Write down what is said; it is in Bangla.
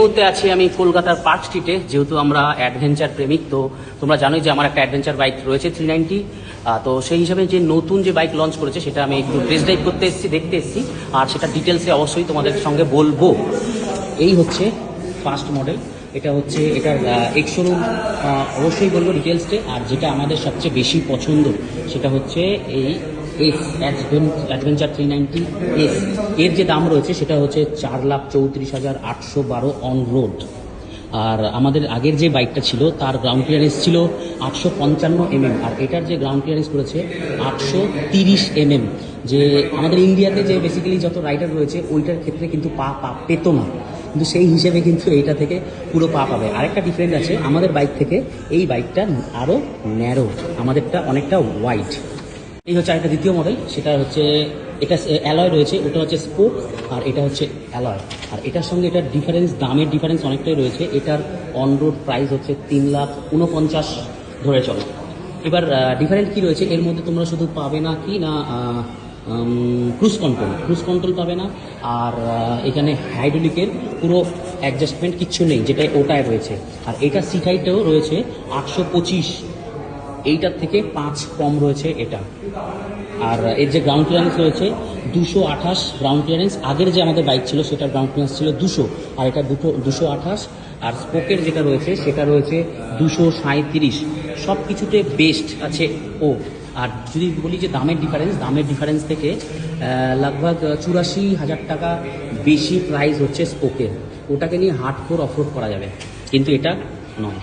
মুহূর্তে আছি আমি কলকাতার পার্ক স্ট্রিটে। যেহেতু আমরা অ্যাডভেঞ্চার প্রেমিক, তো তোমরা জানোই যে আমার একটা অ্যাডভেঞ্চার বাইক রয়েছে 390। তো সেই হিসাবে যে নতুন যে বাইক লঞ্চ করেছে সেটা আমি একটু টেস্ট ড্রাইভ করতে এসেছি, দেখতে এসেছি, আর সেটা ডিটেলসে অবশ্যই তোমাদের সঙ্গে বলবো। এই হচ্ছে ফার্স্ট মডেল, এটা হচ্ছে এটার এক্স-শোরুম অবশ্যই বলবো ডিটেলসে। আর যেটা আমাদের সবচেয়ে বেশি পছন্দ সেটা হচ্ছে এই অ্যাডভেঞ্চার 390 এস। এর যে দাম রয়েছে সেটা হচ্ছে 4,34,812 অন রোড। আর আমাদের আগের যে বাইকটা ছিল তার গ্রাউন্ড ক্লিয়ারেন্স ছিল 855 mm, আর এটার যে গ্রাউন্ড ক্লিয়ারেন্স করেছে 830 mm। যে আমাদের ইন্ডিয়াতে যে বেসিক্যালি যত রাইডার রয়েছে ওইটার ক্ষেত্রে কিন্তু পা পেত না, কিন্তু সেই হিসেবে কিন্তু এইটা থেকে পুরো পা পাবে। আরেকটা ডিফারেন্স আছে, আমাদের বাইক থেকে এই বাইকটা আরও ন্যারো, আমাদেরটা অনেকটা ওয়াইড। এই হচ্ছে আরেকটা দ্বিতীয় মডেল, সেটা হচ্ছে এটা অ্যালয় রয়েছে, ওটা হচ্ছে স্পোক, আর এটা হচ্ছে অ্যালয়। আর এটার সঙ্গে এটার ডিফারেন্স, দামের ডিফারেন্স অনেকটাই রয়েছে। এটার অন রোড প্রাইস হচ্ছে 3,49,000 ধরে চলো। এবার ডিফারেন্ট কী রয়েছে এর মধ্যে, তোমরা শুধু পাবে না কি না ক্রুজ কন্ট্রোল পাবে না, আর এখানে হাইড্রোলিকের পুরো অ্যাডজাস্টমেন্ট কিচ্ছু নেই, যেটা ওটায় রয়েছে। আর এটা সিট হাইটটাও রয়েছে 825, এইটার থেকে 5 কম রয়েছে এটা। আর এর যে গ্রাউন্ড ক্লিয়ারেন্স রয়েছে 228 গ্রাউন্ড ক্লিয়ারেন্স। আগের যে আমাদের বাইক ছিল সেটার গ্রাউন্ড ক্লিয়ারেন্স ছিল 200, আর এটা 228। আর স্পোকের যেটা রয়েছে সেটা রয়েছে 237। সব কিছুতে বেস্ট আছে ও। আর যদি বলি যে দামের ডিফারেন্স থেকে লগভগ 84,000 টাকা বেশি প্রাইস হচ্ছে স্পোকের। ওটাকে নিয়ে হার্ডকোর অফরোড করা যাবে, কিন্তু এটা নয়।